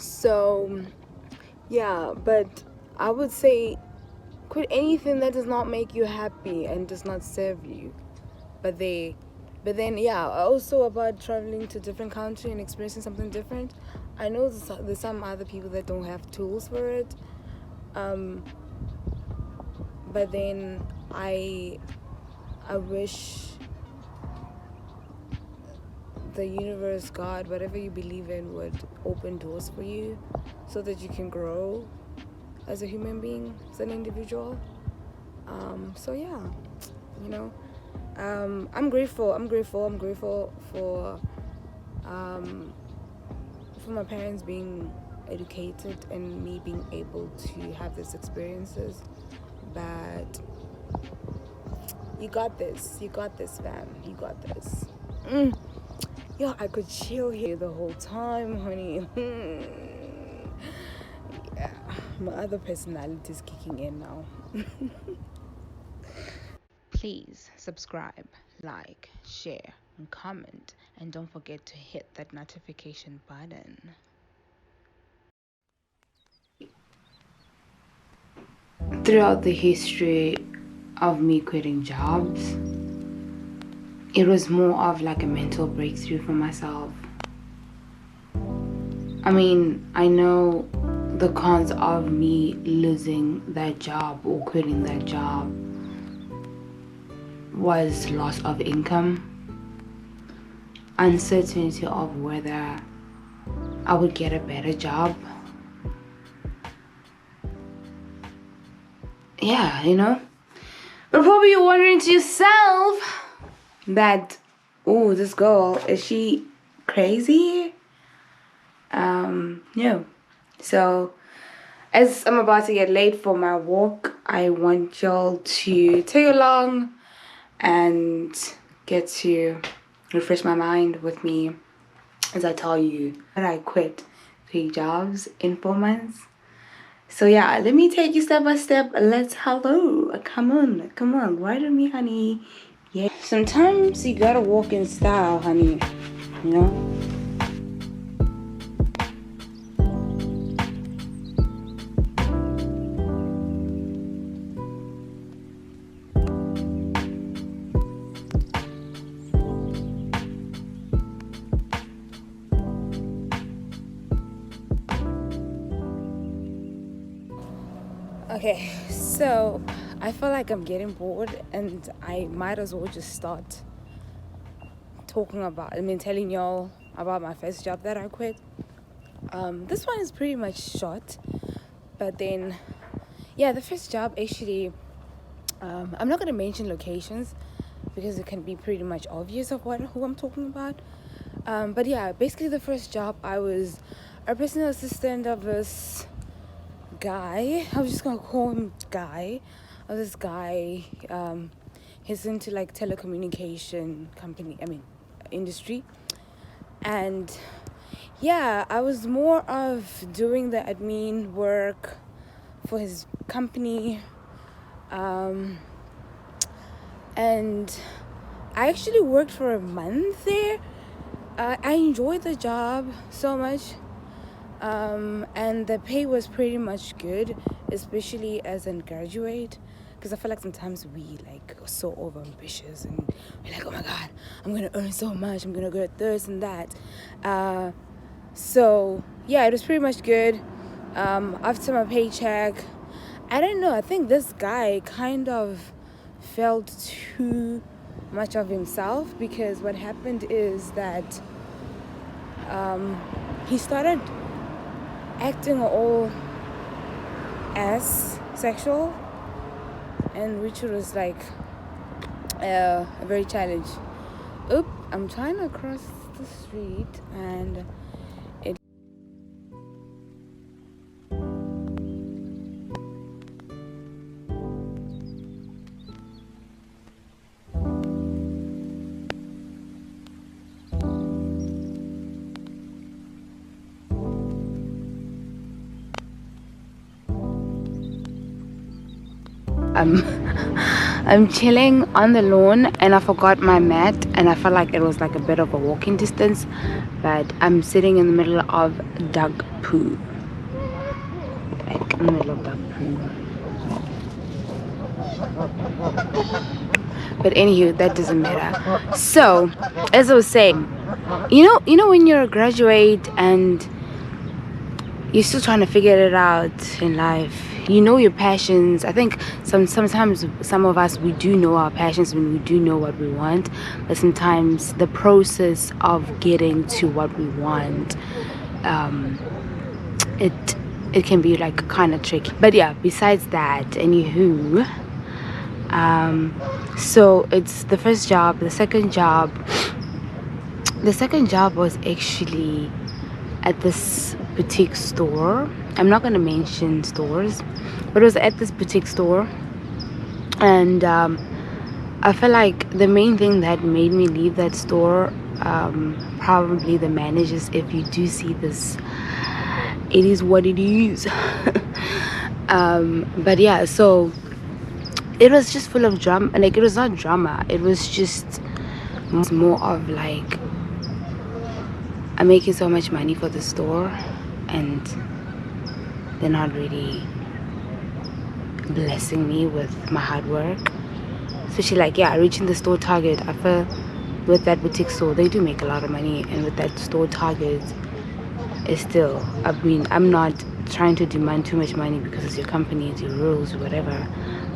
So yeah, but I would say quit anything that does not make you happy and does not serve you. But then yeah, also about traveling to different country and experiencing something different. I know there's some other people that don't have tools for it. But then I wish the universe, God, whatever you believe in, would open doors for you so that you can grow as a human being, as an individual. So yeah, you know, I'm grateful for my parents being educated and me being able to have these experiences. But you got this, fam, you got this. Yo, I could chill here the whole time, honey. Yeah, my other personality is kicking in now. Please subscribe, like, share, and comment, and don't forget to hit that notification button. Throughout the history of me quitting jobs, it was more of like a mental breakthrough for myself. I mean, I know the cons of me losing that job or quitting that job was loss of income, uncertainty of whether I would get a better job. Yeah, you know. But probably you're wondering to yourself that, oh, this girl, is she crazy? No. So, as I'm about to get late for my walk, I want y'all to take along and get to refresh my mind with me as I tell you that I quit 3 jobs in 4 months. So yeah, let me take you step by step. Let's hello. Come on. Write with me, honey. Yeah. Sometimes you gotta walk in style, honey. You know? Okay, so I feel like I'm getting bored and I might as well just start telling y'all about my first job that I quit. This one is pretty much short, but then, yeah, the first job actually, I'm not going to mention locations because it can be pretty much obvious of who I'm talking about. But yeah, basically the first job, I was a personal assistant of this guy. I was just gonna call him guy. Of this guy, he's into like telecommunication industry, and yeah, I was more of doing the admin work for his company, and I actually worked for a month there. I enjoyed the job so much. And the pay was pretty much good, especially as a graduate, because I feel like sometimes we like are so over ambitious and we're like, oh my god, I'm gonna earn so much, I'm gonna get this and that. So yeah, it was pretty much good. After my paycheck, I don't know, I think this guy kind of felt too much of himself, because what happened is that he started acting all as sexual, and which was like a very challenge. I'm trying to cross the street and it I'm chilling on the lawn and I forgot my mat, and I felt like it was like a bit of a walking distance, but I'm sitting in the middle of dog poo, like in the middle of dog poo. But anywho, that doesn't matter. So as I was saying, you know when you're a graduate and you're still trying to figure it out in life, you know your passions. I think sometimes some of us, we do know our passions and we do know what we want, but sometimes the process of getting to what we want, it can be like kind of tricky. But yeah, besides that, anywho, so it's the first job. The second job was actually at this boutique store. I'm not going to mention stores, but it was at this boutique store. And I feel like the main thing that made me leave that store, probably the managers. If you do see this, it is what it is. But yeah, so it was just full of drama. Like, it was not drama, it was just more of like, I'm making so much money for the store and they're not really blessing me with my hard work. So she's like, yeah, reaching the store target. I feel with that boutique store, they do make a lot of money, and with that store target, it's still, I mean, I'm not trying to demand too much money because it's your company, it's your rules, whatever.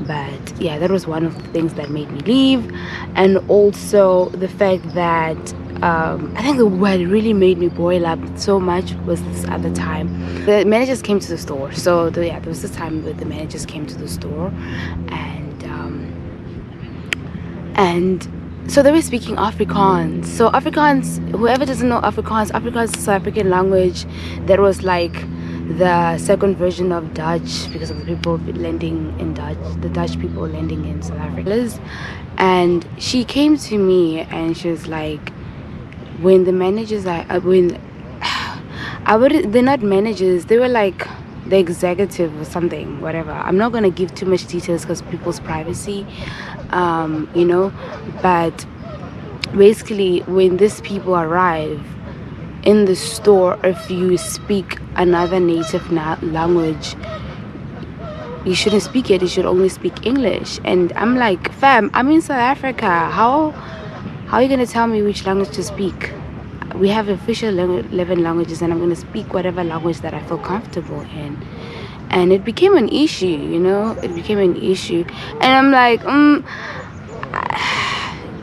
But yeah, that was one of the things that made me leave. And also the fact that I think what really made me boil up so much was this other time the managers came to the store. So there was this time where the managers came to the store, and so they were speaking Afrikaans. So Afrikaans, whoever doesn't know Afrikaans is a South African language that was like the second version of Dutch, because of the people lending in Dutch, the Dutch people lending in South Africa. And she came to me and she was like, when the managers are they're not managers, they were like the executive or something, whatever. I'm not gonna give too much details because people's privacy, but basically when these people arrive in the store, if you speak another native language, you shouldn't speak it, you should only speak English. And I'm like, fam, I'm in South Africa, how are you gonna tell me which language to speak? We have official 11 languages and I'm gonna speak whatever language that I feel comfortable in. And it became an issue, and I'm like,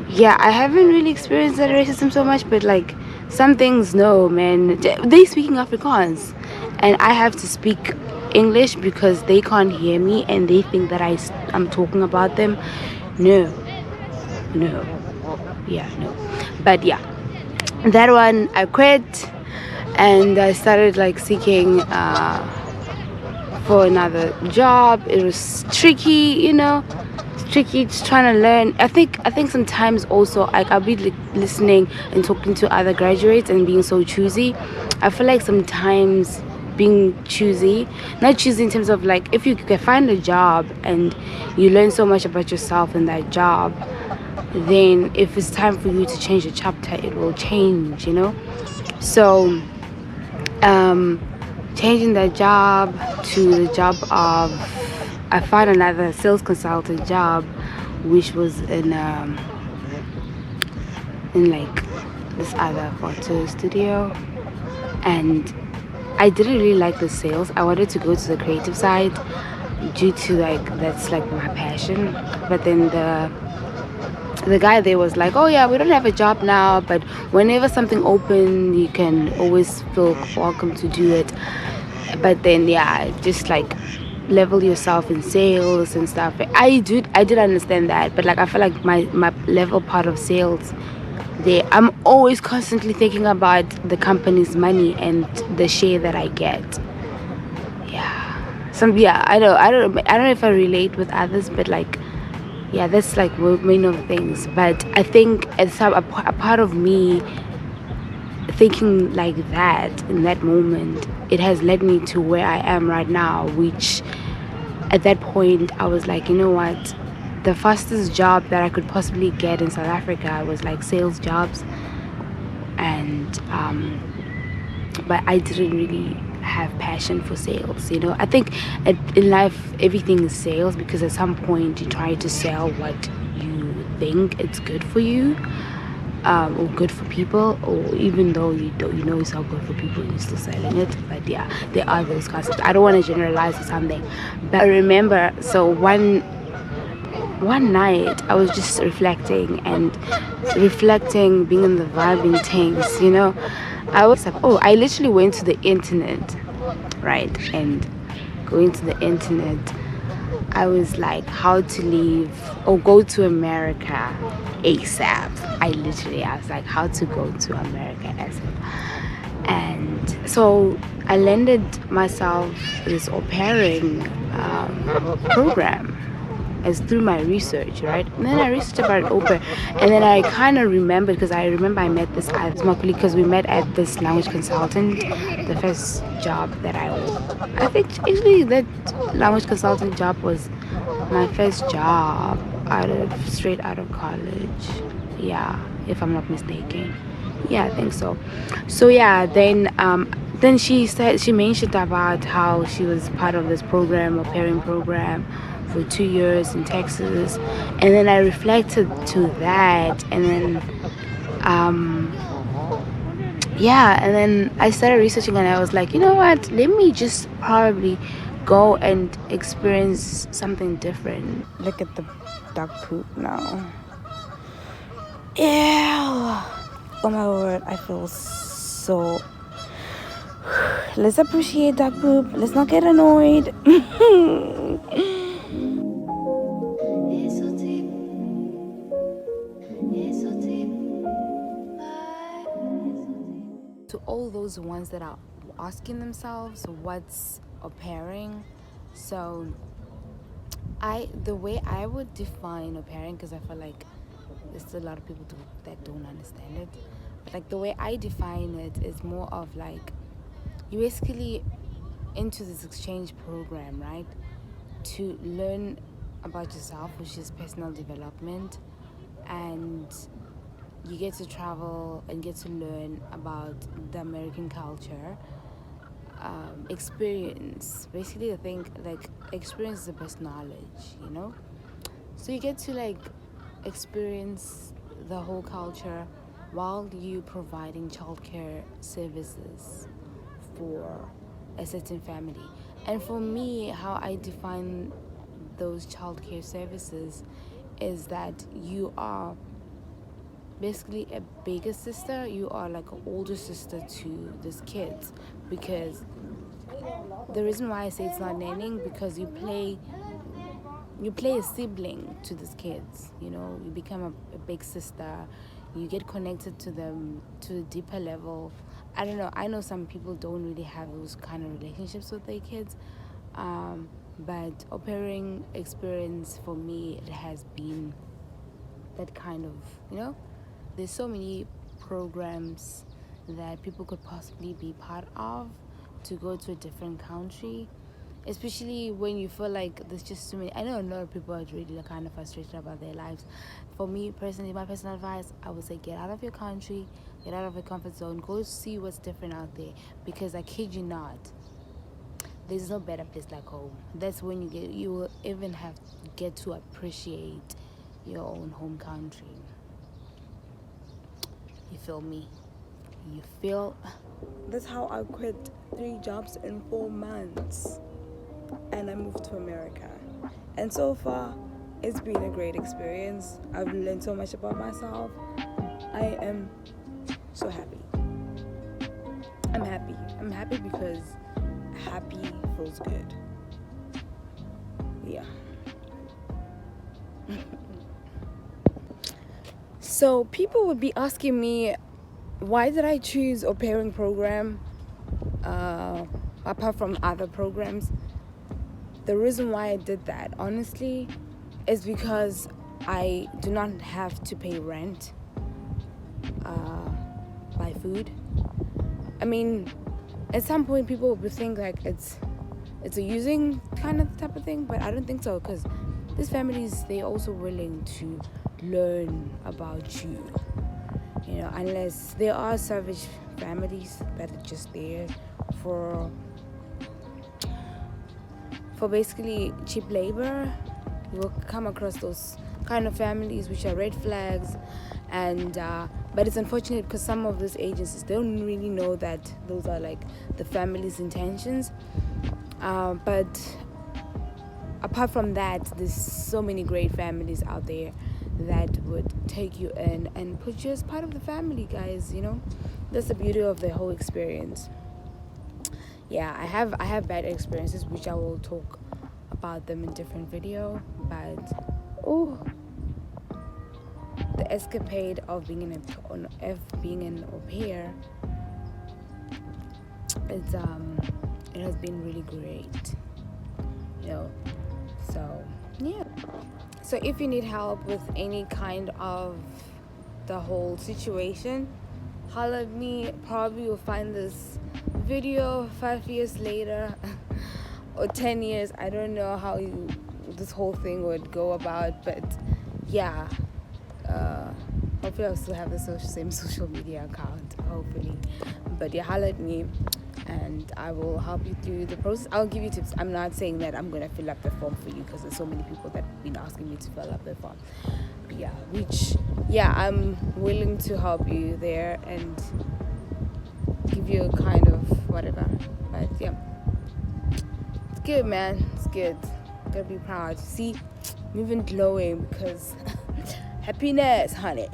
yeah, I haven't really experienced that racism so much, but like some things, no, man, they speaking Afrikaans and I have to speak English because they can't hear me and they think that I'm talking about them. No. But yeah, that one I quit and I started like seeking for another job. It was tricky, tricky, just trying to learn. I think sometimes also, like, I'll be listening and talking to other graduates and being so choosy. I feel like sometimes being choosy, not choosy in terms of like, if you can find a job and you learn so much about yourself in that job, then if it's time for you to change the chapter, it will change, So changing that job to the job of, I found another sales consultant job, which was in like this other photo studio, and I didn't really like the sales. I wanted to go to the creative side due to like, that's like my passion. But then the guy there was like, oh yeah, we don't have a job now, but whenever something open, you can always feel welcome to do it. But then yeah, just like level yourself in sales and stuff. I did understand that, but like I feel like my level part of sales there, I'm always constantly thinking about the company's money and the share that I get. I don't know if I relate with others, but like, yeah, that's like main of things. But I think it's a part of me thinking like that in that moment, it has led me to where I am right now, which at that point I was like, you know what, the fastest job that I could possibly get in South Africa was like sales jobs, and but I didn't really have passion for sales. I think in life everything is sales, because at some point you try to sell what you think it's good for you, or good for people, or even though you know it's not good for people, you're still selling it. But yeah, there are those concepts. I don't want to generalize or something, but I remember, so one night I was just reflecting, being in the vibing things, I was like, oh, I literally went to the internet, right? And going to the internet, I was like, how to leave or go to America ASAP. I was like, how to go to America ASAP. And so I landed myself this au pairing program as through my research, right? And then I researched about au pair, and then I kind of remembered, because I remember I met this my colleague, because we met at this language consultant, the first job that I think actually that language consultant job was my first job straight out of college. Yeah, if I'm not mistaken. Yeah, I think so. So yeah, then she mentioned about how she was part of this program, a pairing program, for 2 years in Texas. And then I reflected to that, and then and then I started researching, and I was like, you know what, let me just probably go and experience something different. Look at the dog poop now. Ew. Oh my word, I feel so. Let's appreciate dog poop. Let's not get annoyed. To all those ones that are asking themselves what's au pairing, so the way I would define au pairing, because I feel like there's a lot of people that don't understand it, but like the way I define it is more of like, you basically into this exchange program, right, to learn about yourself, which is personal development, and you get to travel and get to learn about the American culture, experience. Basically, I think like experience is the best knowledge, so you get to like experience the whole culture while you providing childcare services for a certain family. And for me, how I define those childcare services is that you are basically a bigger sister, you are like an older sister to these kids, because the reason why I say it's not nannying, because you play a sibling to these kids, you become a big sister, you get connected to them to a deeper level. I don't know, I know some people don't really have those kind of relationships with their kids, but au pairing experience for me, it has been that kind of, there's so many programs that people could possibly be part of to go to a different country, especially when you feel like there's just too many. I know a lot of people are really kind of frustrated about their lives. For me personally, my personal advice, I would say get out of your country, get out of your comfort zone, go see what's different out there, because I kid you not, there's no better place like home. That's when you will even get to appreciate your own home country. You feel me? You feel? That's how I quit 3 jobs in 4 months. And I moved to America. And so far, it's been a great experience. I've learned so much about myself. I am so happy. I'm happy. I'm happy because happy feels good. Yeah. So people would be asking me, why did I choose au pairing program apart from other programs? The reason why I did that, honestly, is because I do not have to pay rent, buy food. I mean, at some point people would think like it's a using kind of type of thing, but I don't think so, because these families, they're also willing to learn about you. You know, unless there are savage families that are just there for basically cheap labor. You will come across those kind of families which are red flags, and but it's unfortunate because some of those agencies don't really know that those are like the family's intentions. But apart from that, there's so many great families out there that would take you in and put you as part of the family, guys. You know, that's the beauty of the whole experience. Yeah, I have bad experiences, which I will talk about them in different video. But the escapade of being an au pair, it has been really great. You know, so yeah. So if you need help with any kind of the whole situation, holler at me. Probably you'll find this video 5 years later or 10 years. I don't know how this whole thing would go about, but yeah, hopefully I'll still have the same social media account, hopefully. But yeah, holler at me and I will help you through the process. I'll give you tips. I'm not saying that I'm going to fill up the form for you, because there's so many people that have been asking me to fill up the form. But I'm willing to help you there and give you a kind of whatever. But yeah, it's good, man. It's good. Gotta be proud. See, I'm even glowing because happiness, honey.